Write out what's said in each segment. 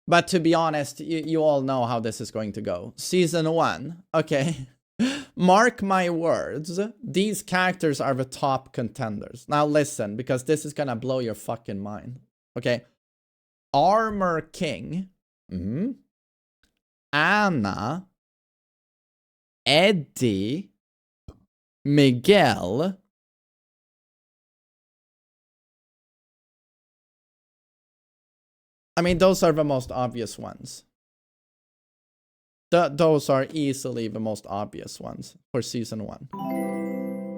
But to be honest, you all know how this is going to go. Season 1, okay? Mark my words, these characters are the top contenders. Now listen, because this is gonna blow your fucking mind. Okay? Armor King, Anna, Eddie, Miguel, I mean, those are the most obvious ones. Those are easily the most obvious ones for season 1.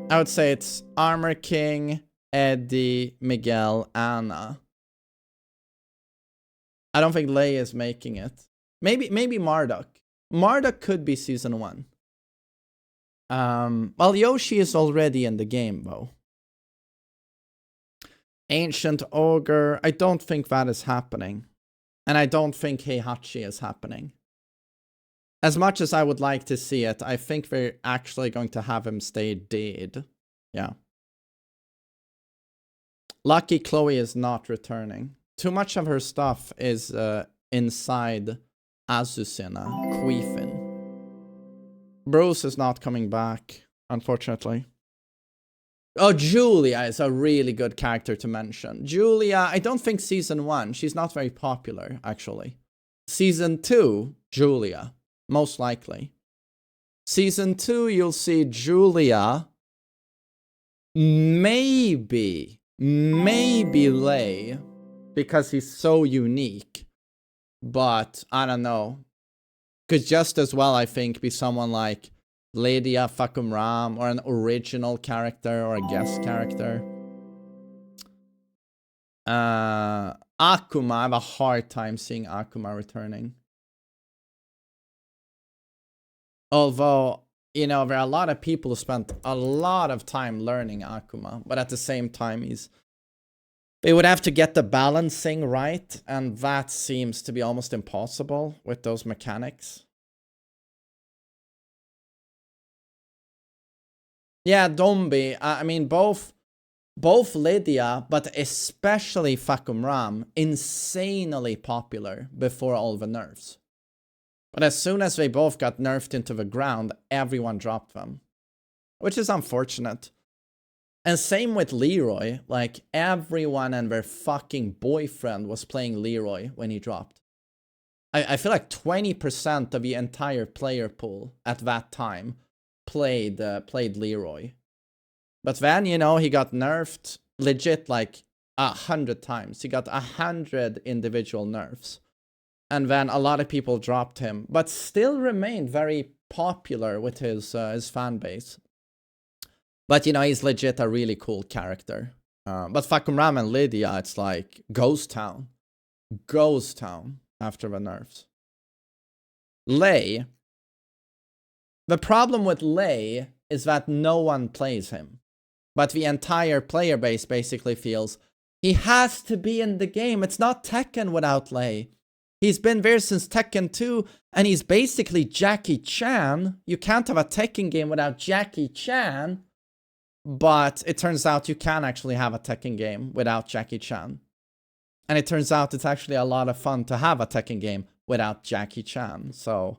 I would say it's Armor King, Eddie, Miguel, Anna. I don't think Lei is making it. Maybe Marduk. Marduk could be season 1. Well, Yoshi is already in the game, though. Ancient Ogre. I don't think that is happening. And I don't think Heihachi is happening. As much as I would like to see it, I think they're actually going to have him stay dead. Yeah. Lucky Chloe is not returning. Too much of her stuff is inside Azucena, Queefin. Bruce is not coming back, unfortunately. Oh, Julia is a really good character to mention. Julia, I don't think season 1. She's not very popular, actually. Season 2, Julia. Most likely. Season 2, you'll see Julia. Maybe Lei. Because he's so unique. But, I don't know. Could just as well, I think, be someone like Lydia Fuckum Ram, or an original character, or a guest character. Akuma, I have a hard time seeing Akuma returning. Although, you know, there are a lot of people who spent a lot of time learning Akuma, but at the same time, they would have to get the balancing right, and that seems to be almost impossible with those mechanics. Yeah, Dombi. I mean, both Lydia, but especially Fuckum Ram, insanely popular before all the nerfs. But as soon as they both got nerfed into the ground, everyone dropped them. Which is unfortunate. And same with Leroy. Like, everyone and their fucking boyfriend was playing Leroy when he dropped. I feel like 20% of the entire player pool at that time played Leroy. But then, you know, he got nerfed legit like 100 times. He got 100 individual nerfs. And then a lot of people dropped him, but still remained very popular with his fan base. But, you know, he's legit a really cool character. But Fuckum Ram and Lydia, it's like Ghost Town. Ghost Town after the nerfs. Lei. The problem with Lei is that no one plays him. But the entire player base basically feels he has to be in the game. It's not Tekken without Lei. He's been there since Tekken 2, and he's basically Jackie Chan. You can't have a Tekken game without Jackie Chan. But it turns out you can actually have a Tekken game without Jackie Chan. And it turns out it's actually a lot of fun to have a Tekken game without Jackie Chan. So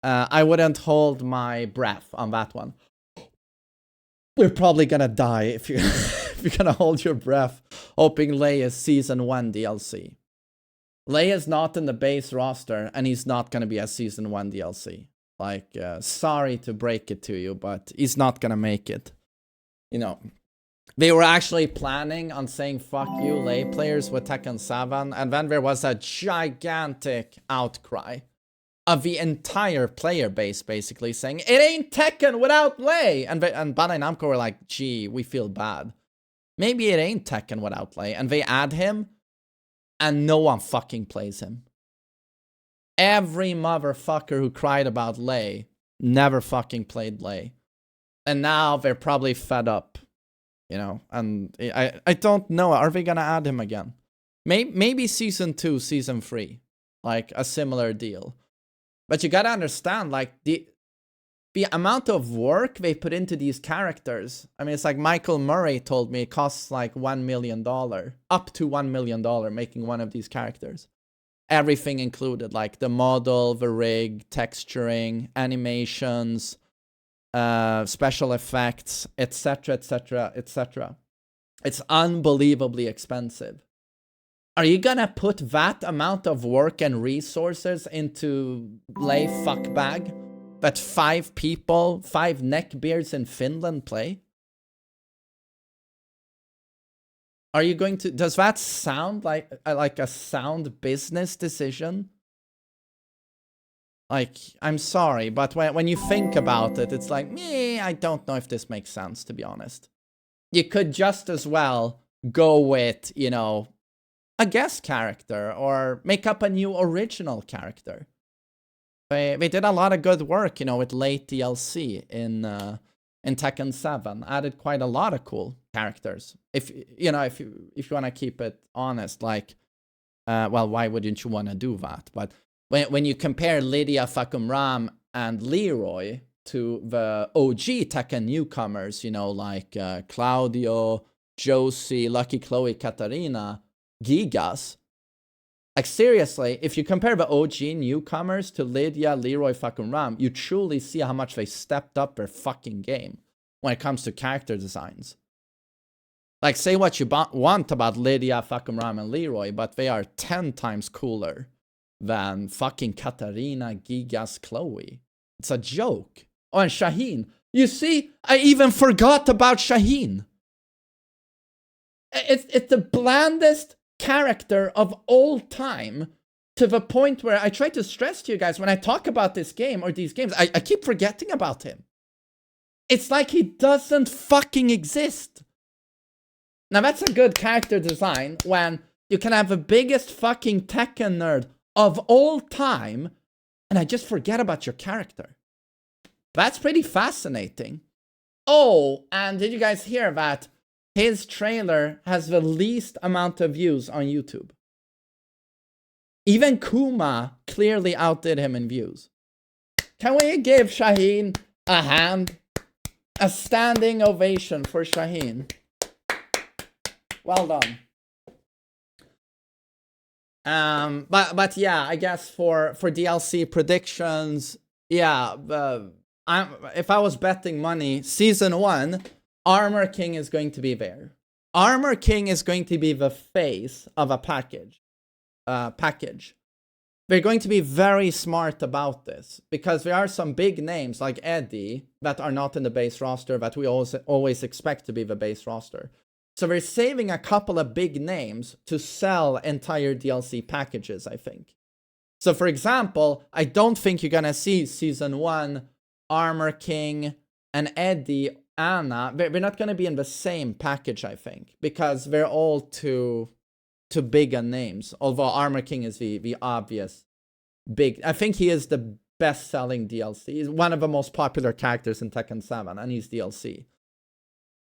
I wouldn't hold my breath on that one. You're probably gonna die if you're if you're gonna hold your breath hoping Lei is Season 1 DLC. Lei is not in the base roster, and he's not gonna be a Season 1 DLC. Like, sorry to break it to you, but he's not gonna make it. You know, they were actually planning on saying fuck you Lei players with Tekken 7, and then there was a gigantic outcry of the entire player base basically saying, it ain't Tekken without Lei! And Bandai Namco were like, gee, we feel bad. Maybe it ain't Tekken without Lei. And they add him, and no one fucking plays him. Every motherfucker who cried about Lei never fucking played Lei. And now they're probably fed up, you know, and I don't know, are they gonna add him again? Maybe Season 2, Season 3, like a similar deal. But you gotta understand, like, the amount of work they put into these characters. I mean, it's like Michael Murray told me it costs like $1 million, up to $1 million making one of these characters. everything included, like the model, the rig, texturing, animations, special effects, etc., etc., etc. It's unbelievably expensive. Are you gonna put that amount of work and resources into Lei fuck bag that 5 people, 5 neckbeards in Finland play? Are you going to, does that sound like a sound business decision? Like, I'm sorry, but when you think about it, it's like, meh, I don't know if this makes sense, to be honest. You could just as well go with, you know, a guest character or make up a new original character. They did a lot of good work, you know, with late DLC in Tekken 7. Added quite a lot of cool characters. If you know, if you want to keep it honest, like, well, why wouldn't you want to do that? But when you compare Lydia, Fakum Ram, and Leroy to the OG Tekken newcomers, you know, like Claudio, Josie, Lucky Chloe, Katarina, Gigas. Like, seriously, if you compare the OG newcomers to Lydia, Leroy, fucking Ram, you truly see how much they stepped up their fucking game when it comes to character designs. Like, say what you want about Lydia, fucking Ram, and Leroy, but they are 10 times cooler than fucking Katarina, Gigas, Chloe. It's a joke. Oh, and Shaheen. You see, I even forgot about Shaheen. It's the blandest character of all time, to the point where I try to stress to you guys when I talk about this game or these games, I keep forgetting about him. It's like he doesn't fucking exist. Now that's a good character design when you can have the biggest fucking Tekken nerd of all time and I just forget about your character. That's pretty fascinating. Oh, and did you guys hear that his trailer has the least amount of views on YouTube? Even Kuma clearly outdid him in views. Can we give Shaheen a hand? A standing ovation for Shaheen. Well done. But yeah, I guess for DLC predictions, yeah, if I was betting money, Season 1, Armor King is going to be there. Armor King is going to be the face of a package. They're going to be very smart about this because there are some big names like Eddie that are not in the base roster that we always expect to be the base roster. So they're saving a couple of big names to sell entire DLC packages, I think. So for example, I don't think you're gonna see Season 1, Armor King, and Eddie, Anna. They're not gonna be in the same package, I think, because they're all too big a names. Although Armor King is the obvious big. I think he is the best-selling DLC. He's one of the most popular characters in Tekken 7, and he's DLC.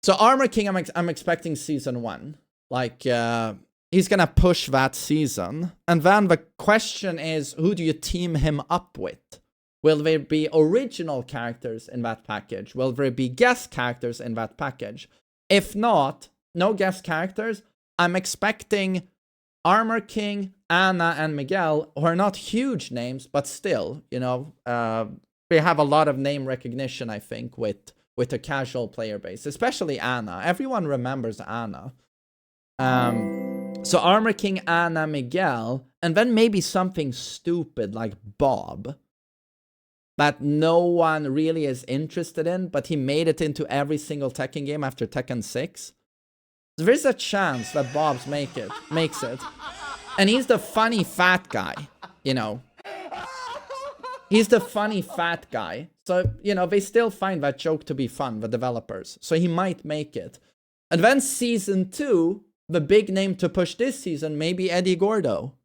So Armor King, I'm expecting Season 1. Like, he's gonna push that season. And then the question is, who do you team him up with? Will there be original characters in that package? Will there be guest characters in that package? If not, no guest characters, I'm expecting Armor King, Anna, and Miguel, who are not huge names, but still, you know, they have a lot of name recognition, I think, with a casual player base, especially Anna. Everyone remembers Anna. So Armor King, Anna, Miguel, and then maybe something stupid like Bob that no one really is interested in, but he made it into every single Tekken game after Tekken 6. There's a chance that Bob's makes it. And he's the funny fat guy, you know. He's the funny fat guy. So, you know, they still find that joke to be fun, the developers. So he might make it. And then Season 2, the big name to push this season, maybe Eddie Gordo.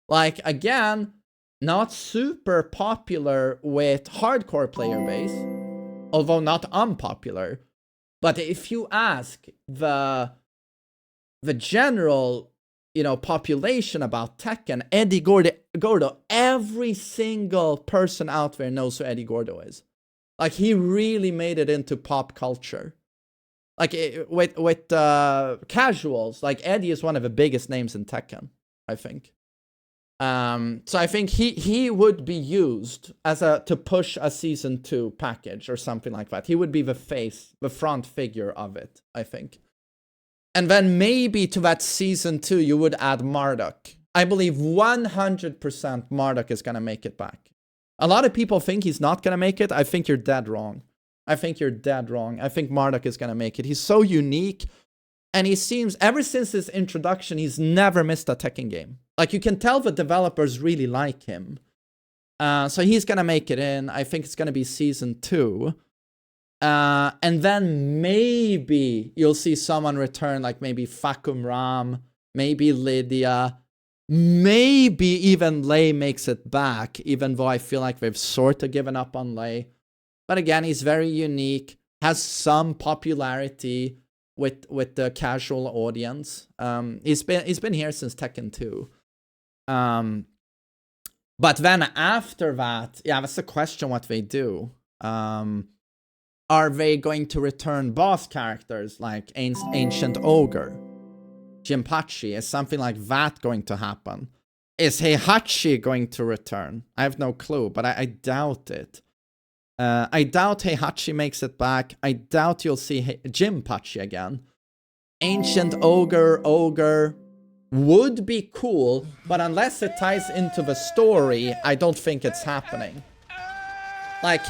Like, again, not super popular with hardcore player base, although not unpopular. But if you ask the general, you know, population about Tekken, Eddie Gordo, every single person out there knows who Eddie Gordo is. Like, he really made it into pop culture. Like, with casuals, like, Eddie is one of the biggest names in Tekken, I think. So I think he would be used as to push a season 2 package or something like that. He would be the face, the front figure of it, I think. And then maybe to that season 2, you would add Marduk. I believe 100% Marduk is going to make it back. A lot of people think he's not going to make it. I think you're dead wrong. I think you're dead wrong. I think Marduk is going to make it. He's so unique. And he seems, ever since his introduction, he's never missed a Tekken game. Like, you can tell the developers really like him. So he's going to make it in. I think it's going to be season 2. And then maybe you'll see someone return, like maybe Fakum Ram, maybe Lydia, maybe even Lei makes it back, even though I feel like they've sort of given up on Lei. But again, he's very unique, has some popularity with the casual audience. He's been here since Tekken 2. But then after that, yeah, that's the question what they do. Are they going to return boss characters like Ancient Ogre? Jinpachi? Is something like that going to happen? Is Heihachi going to return? I have no clue, but I doubt it. I doubt Heihachi makes it back. I doubt you'll see Jinpachi again. Ancient Ogre would be cool, but unless it ties into the story, I don't think it's happening. Like,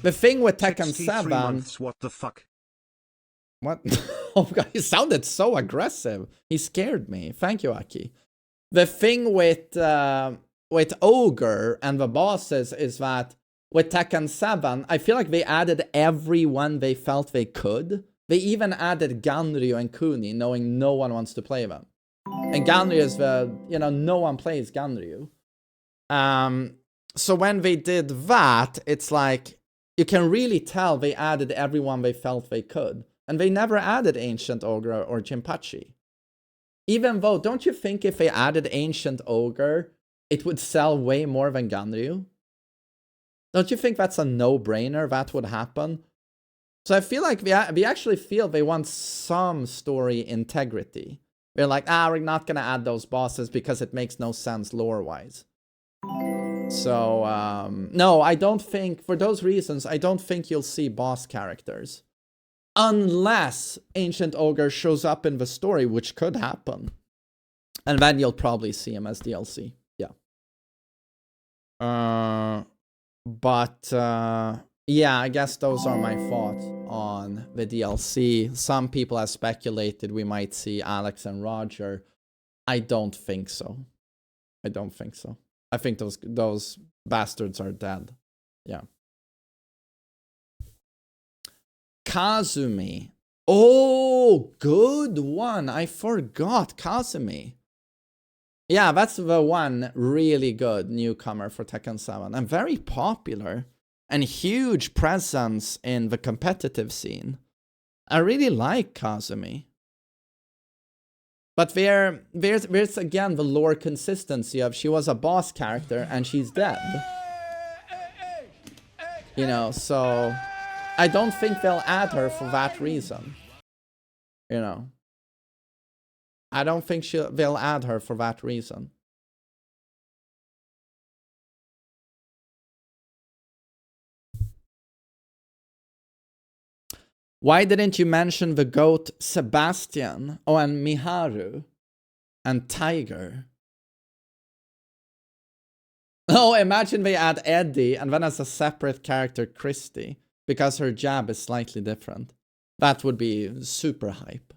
the thing with Tekken 7... What the fuck? What? Oh god, he sounded so aggressive. He scared me. Thank you, Aki. The thing with Ogre and the bosses is that with Tekken 7, I feel like they added everyone they felt they could. They even added Ganryu and Kuni, knowing no one wants to play them. And Ganryu is the, no one plays Ganryu. So when they did that, it's like, you can really tell they added everyone they felt they could. And they never added Ancient Ogre or Jinpachi. Even though, don't you think if they added Ancient Ogre, it would sell way more than Ganryu? Don't you think that's a no-brainer that would happen? So I feel like we actually feel they want some story integrity. They're like, we're not going to add those bosses because it makes no sense lore-wise. So, no, I don't think, for those reasons, I don't think you'll see boss characters. Unless Ancient Ogre shows up in the story, which could happen. And then you'll probably see him as DLC. Yeah. Yeah, I guess those are my thoughts on the DLC. Some people have speculated we might see Alex and Roger. I don't think so. I don't think so. I think those bastards are dead. Yeah. Kazumi. Oh, good one. I forgot Kazumi. Yeah, that's the one really good newcomer for Tekken 7. And very popular. And huge presence in the competitive scene. I really like Kazumi. But there's again the lore consistency of she was a boss character and she's dead. So I don't think they'll add her for that reason. I don't think they'll add her for that reason. Why didn't you mention the goat Sebastian? Oh, and Miharu. And Tiger. Oh, imagine they add Eddie and then as a separate character Christy. Because her jab is slightly different. That would be super hype.